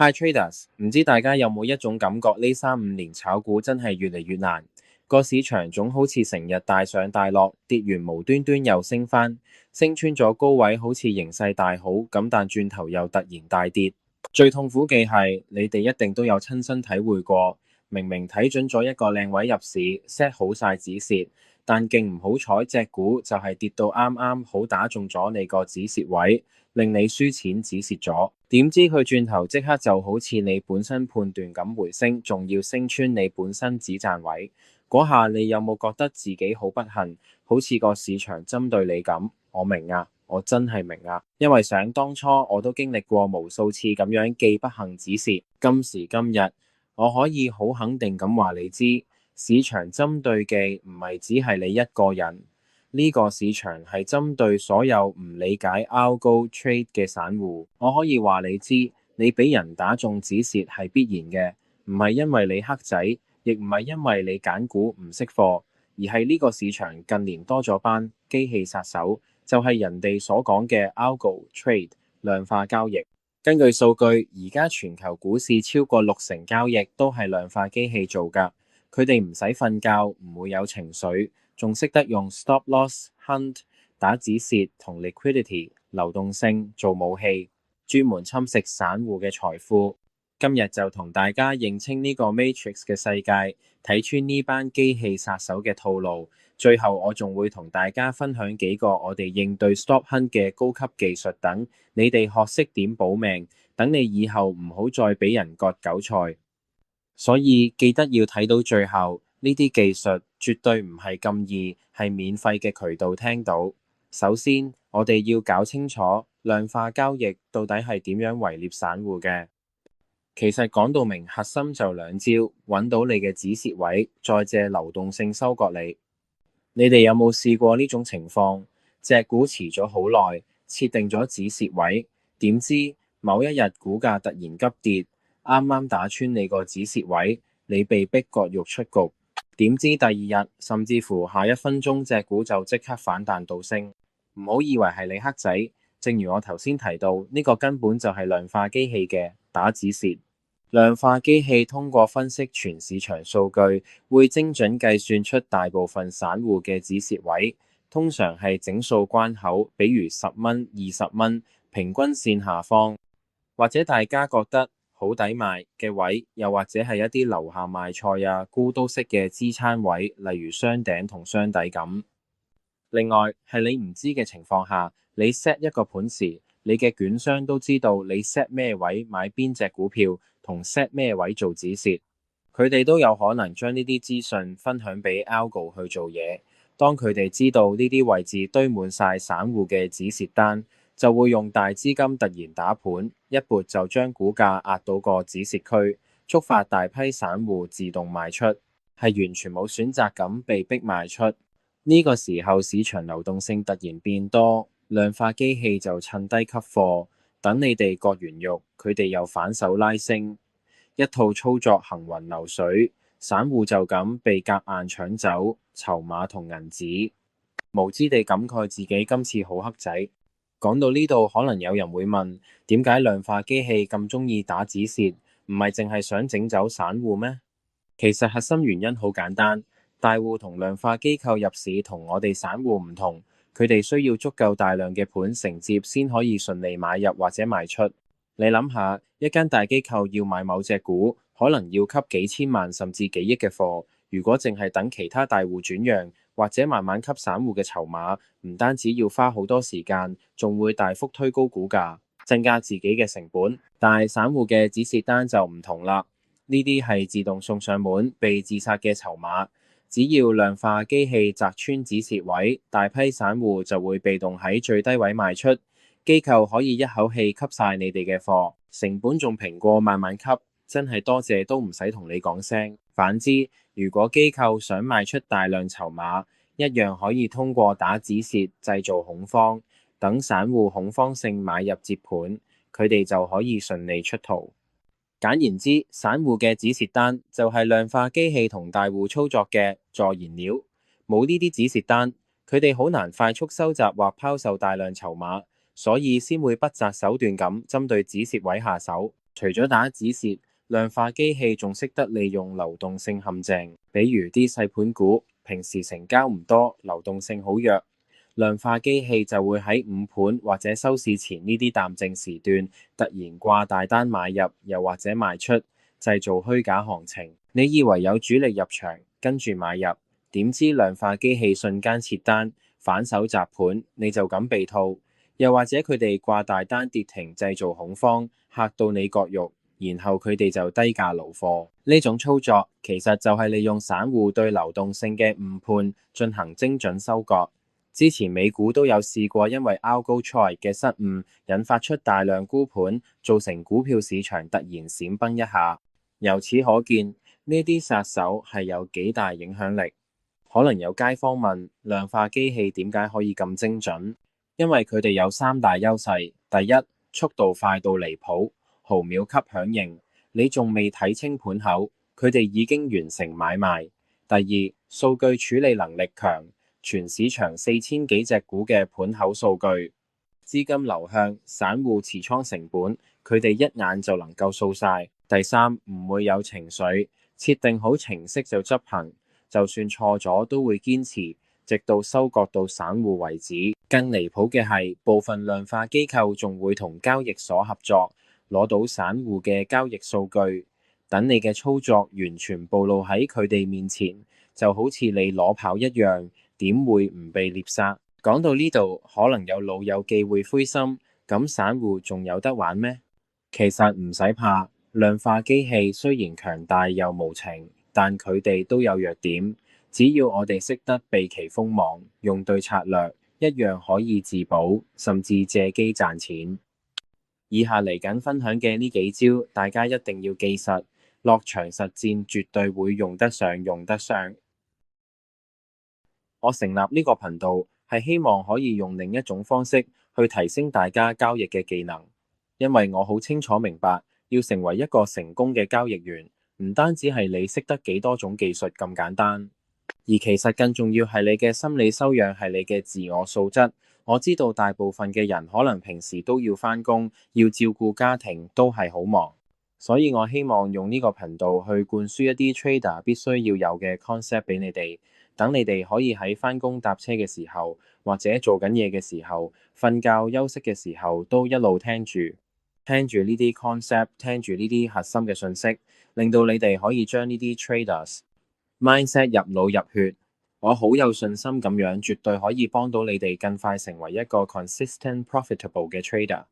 Hi traders，唔知大家有冇一種感覺，呢3-5年炒股真係越嚟越難，個市場總好似成日大上大落，跌完無端端又升返，升穿咗高位好似形勢大好咁，但轉頭又突然大跌。最痛苦嘅係，你哋一定都有親身體會過，明明睇準咗一個靚位入市 ，set 好晒止蝕，但勁唔好彩，隻股就係跌到啱啱好打中咗你個止蝕位，令你輸錢止蝕咗。點知佢轉頭即刻就好似你本身判斷咁回升，仲要升穿你本身止賺位，嗰下你有冇覺得自己好不幸，好似個市場針對你咁？我明啊，我真係明啊，因為想當初我都經歷過無數次咁樣既不幸止蝕。今時今日，我可以好肯定咁話你知，市場針對嘅唔係只係你一個人，呢個市場係針對所有唔理解 algo trade 嘅散戶。我可以話你知，你俾人打中止蝕係必然嘅，唔係因為你黑仔，亦唔係因為你揀股唔識貨，而係呢個市場近年多咗班機器殺手，就係人哋所講嘅 algo trade 量化交易。根據數據，而家全球股市超過60%交易都係量化機器做㗎，佢哋唔使瞓覺，唔會有情緒，仲識得用 stop loss hunt 打止蝕同 liquidity 流動性做武器，專門侵蝕散戶嘅財富。今日就同大家認清呢個 Matrix 嘅世界，睇穿呢班機器殺手嘅套路。最後我仲會同大家分享幾個我哋應對 stop hunt 嘅高級技術，等你哋學識點保命，等你以後唔好再俾人割韭菜。所以記得要睇到最後，呢啲技術絕對唔係咁易，係免費嘅渠道聽到。首先，我哋要搞清楚量化交易到底係點樣圍獵散戶嘅。其實講到明，核心就兩招，揾到你嘅止蝕位，再借流動性收割你。你哋有冇試過呢種情況？隻股持咗好耐，設定咗止蝕位，點知某一日股價突然急跌，啱啱打穿你個止蝕位，你被逼割肉出局。點知第二日甚至乎下一分鐘，隻股就即刻反彈倒升。唔好以為係你黑仔，正如我頭先提到，呢個根本就係量化機器嘅打止蝕。量化機器通過分析全市場數據，會精準計算出大部分散戶嘅止蝕位，通常係整數關口，比如10蚊、20蚊，平均線下方，或者大家覺得好抵買嘅位，又或者係一啲樓下賣菜啊、沽刀式嘅支撐位，例如雙頂同雙底咁。另外係你唔知嘅情況下，你 set 一個盤時，你嘅券商都知道你 set 咩位買邊隻股票，同 set 咩位做止蝕，佢哋都有可能將呢啲資訊分享俾 algo 去做嘢。當佢哋知道呢啲位置堆滿晒散戶嘅止蝕單，就會用大資金突然打盤，一撥就將股價壓到個止蝕區，觸發大批散戶自動賣出，係完全冇選擇咁被逼賣出。呢個時候市場流動性突然變多，量化機器就趁低吸貨，等你哋割完肉，佢哋又反手拉升，一套操作行雲流水，散戶就咁被夾硬搶走籌碼同銀紙，無知地感慨自己今次好黑仔。講到呢度，可能有人會問，點解量化機器咁鍾意打止蝕？唔係淨係想整走散戶咩？其實核心原因好簡單。大戶同量化機構入市同我哋散戶唔同，佢哋需要足夠大量嘅盤承接先可以順利買入或者賣出。你諗下，一間大機構要買某隻股，可能要吸幾千萬甚至幾億嘅貨。如果淨係等其他大戶轉讓，或者慢慢吸散戶嘅籌碼，唔單止要花好多時間，仲會大幅推高股價，增加自己嘅成本。但係散戶嘅止蝕單就唔同啦，呢啲係自動送上門被自殺嘅籌碼。只要量化機器砸穿止蝕位，大批散戶就會被動喺最低位賣出，機構可以一口氣吸晒你哋嘅貨，成本仲平過慢慢吸，真係多謝都唔使同你講聲。反之，如果機構想賣出大量籌碼，一樣可以通過打止蝕製造恐慌，等散戶恐慌性買入接盤，佢哋就可以順利出逃。簡言之，散戶嘅止蝕單就係量化機器同大戶操作嘅助燃料。冇呢啲止蝕單，佢哋好難快速收集或拋售大量籌碼，所以先會不擇手段咁針對止蝕位下手。除咗打止蝕，量化機器仲識得利用流動性陷阱，比如啲細盤股平時成交唔多，流動性好弱，量化機器就會喺午盤或者收市前呢啲淡靜時段突然掛大單買入，又或者賣出，製造虛假行情。你以為有主力入場跟住買入，點知量化機器瞬間撤單反手砸盤，你就咁被套。又或者佢哋掛大單跌停，製造恐慌，嚇到你割肉，然後佢哋就低價撈貨。呢種操作其實就係利用散戶對流動性嘅誤判進行精準收割。之前美股都有試過因為 Algo Trade 嘅失誤引發出大量沽盤，造成股票市場突然閃崩一下。由此可見，呢啲殺手係有幾大影響力。可能有街坊問，量化機器點解可以咁精準？因為佢哋有三大優勢：第一，速度快到離譜，毫秒級響應，你仲未睇清盤口，佢哋已經完成買賣；第二，數據處理能力強，全市場4000幾隻股嘅盤口數據、資金流向、散戶持倉成本，佢哋一眼就能夠掃晒；第三，唔會有情緒，設定好程式就執行，就算錯咗都會堅持，直到收割到散戶為止。更離譜嘅係，部分量化機構仲會同交易所合作，攞到散戶嘅交易數據，等你嘅操作完全暴露喺佢哋面前，就好似你裸跑一樣，點會唔被獵殺？講到呢度，可能有老友記會灰心，咁散戶仲有得玩咩？其實唔使怕，量化機器雖然強大又無情，但佢哋都有弱點，只要我哋識得避其鋒芒，用對策略，一樣可以自保，甚至借機賺錢。以下嚟緊分享嘅呢幾招，大家一定要記實，落場實戰絕對會用得上。我成立呢個頻道係希望可以用另一種方式去提升大家交易嘅技能，因為我好清楚明白，要成為一個成功嘅交易員，唔單止係你識得幾多種技術咁簡單。而其實更重要係你嘅心理修養，係你嘅自我素質。我知道大部分嘅人可能平時都要返工，要照顧家庭，都係好忙，所以我希望用呢個頻道去灌輸一啲 trader 必須要有嘅 concept 俾你哋，等你哋可以喺返工搭車嘅時候，或者做緊嘢嘅時候、瞓覺休息嘅時候，都一路聽住呢啲 concept， 聽住呢啲核心嘅信息，令到你哋可以將呢啲 traders mindset 入腦入血。我好有信心咁樣，絕對可以幫到你哋更快成為一個 consistent profitable 嘅 trader。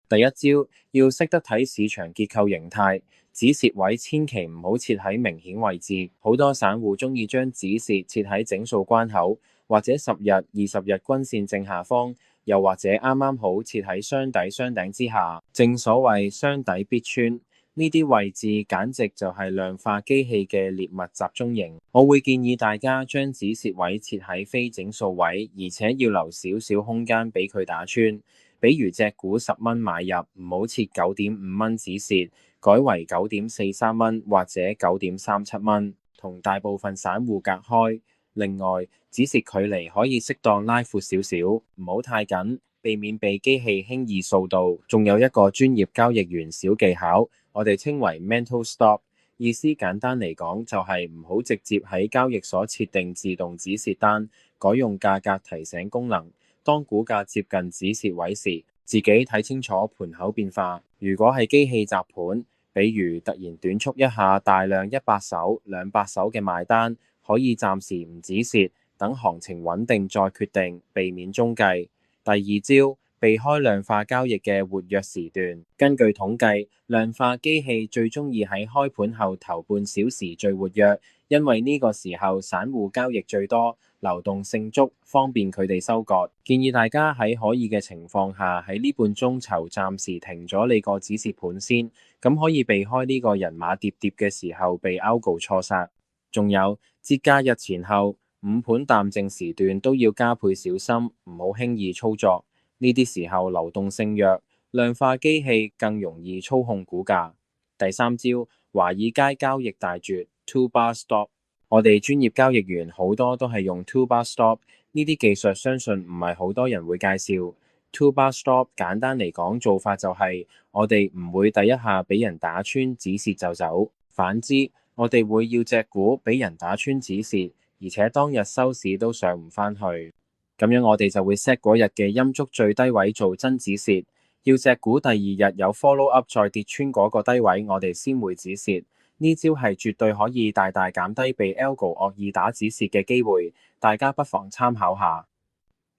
第一招，要識得睇市場結構形態，止蝕位千祈唔好設喺明顯位置。好多散戶中意將止蝕設喺整數關口，或者10日、20日均線正下方，又或者啱啱好設喺雙底雙頂之下。正所謂雙底必穿。呢啲位置簡直就係量化機器嘅獵物集中營。我會建議大家將止蝕位設喺非整數位，而且要留少少空間俾佢打穿。比如隻股10蚊買入，唔好設9.5蚊止蝕，改為9.43蚊或者9.37蚊，同大部分散戶隔開。另外，止蝕距離可以適當拉闊少少，唔好太緊，避免被機器輕易掃到。仲有一個專業交易員小技巧，我哋稱為 mental stop， 意思簡單嚟講就係唔好直接喺交易所設定自動止蝕單，改用價格提醒功能。當股價接近止蝕位時，自己睇清楚盤口變化。如果係機器砸盤，比如突然短促一下大量100手、200手嘅賣單，可以暫時唔止蝕，等行情穩定再決定，避免中計。第二招，避開量化交易嘅活躍時段。根據統計，量化機器最鍾意喺開盤後頭半小時最活躍，因為呢個時候散戶交易最多，流動性足，方便佢哋收割。建議大家喺可以嘅情況下，喺呢半鐘頭暫時停咗你個止蝕盤先，咁可以避開呢個人馬疊疊嘅時候被 algo 錯殺。仲有節假日前後午盤淡靜時段都要加倍小心，唔好輕易操作。呢啲時候流動性弱，量化機器更容易操控股價。第三招，華爾街交易大絕 Two Bar Stop。我哋專業交易員好多都係用 Two Bar Stop， 呢啲技術相信唔係好多人會介紹。Two bar stop 簡單嚟講，做法就係我哋唔會第一下俾人打穿止蝕就走，反之我哋會要隻股俾人打穿止蝕，而且當日收市都上唔返去，咁樣我哋就會 set 嗰日嘅陰燭最低位做真止蝕，要隻股第二日有 follow up 再跌穿嗰個低位，我哋先會止蝕。呢招係絕對可以大大減低被 algo 惡意打止蝕嘅機會，大家不妨參考下。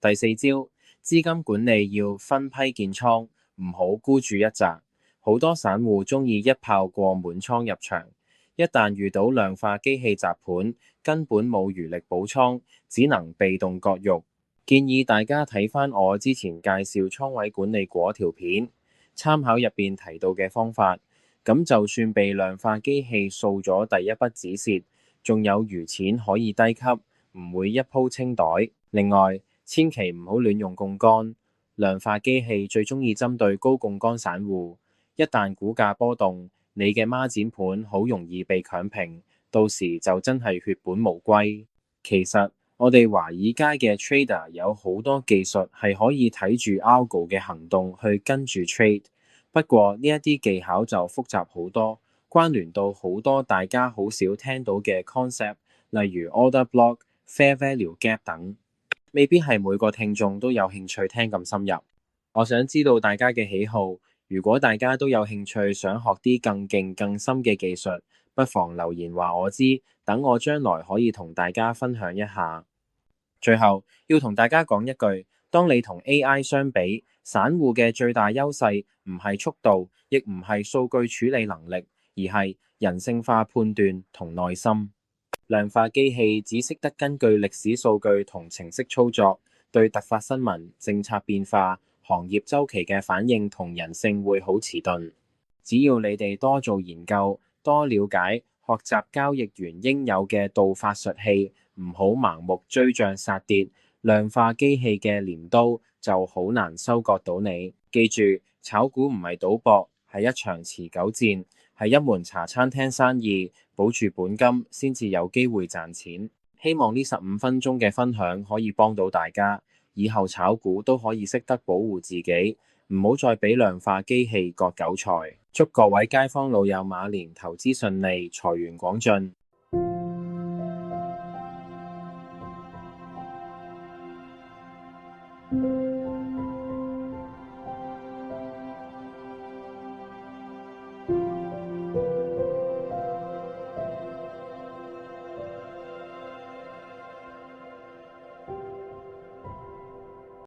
第四招，資金管理要分批建倉，唔好孤注一擲。好多散戶鍾意一炮過滿倉入場，一旦遇到量化機器砸盤，根本冇餘力補倉，只能被動割肉。建議大家睇返我之前介紹倉位管理嗰條片，參考入邊提到嘅方法，咁就算被量化機器掃咗第一筆止蝕，仲有餘錢可以低吸，唔會一鋪清袋。另外，千祈唔好亂用槓桿，量化機器最鍾意針對高槓桿散戶，一旦股價波動，你嘅孖展盤好容易被強平，到時就真係血本無歸。其實我哋華爾街嘅 trader 有好多技術係可以睇住 algo 嘅行動去跟住 trade， 不過呢一啲技巧就複雜好多，關聯到好多大家好少聽到嘅 concept， 例如 order block、fair value gap 等，未必係每個聽眾都有興趣聽咁深入。我想知道大家嘅喜好，如果大家都有興趣想學啲更勁更深嘅技術，不妨留言話我知，等我將來可以同大家分享一下。最後要同大家講一句，當你同 AI 相比，散戶嘅最大優勢唔係速度，亦唔係數據處理能力，而係人性化判斷同耐心。量化機器只識得根據歷史數據同程式操作，對突發新聞、政策變化、行業週期嘅反應同人性會好遲鈍。只要你哋多做研究，多了解，學習交易員應有嘅道法術器，唔好盲目追漲殺跌，量化機器嘅鐮刀就好難收割到你。記住，炒股唔係賭博，係一場持久戰，係一門茶餐廳生意，保住本金先至有機會賺錢。希望呢15分鐘嘅分享可以幫到大家，以後炒股都可以識得保護自己，唔好再俾量化機器割韭菜。祝各位街坊老友馬年投資順利，財源廣進。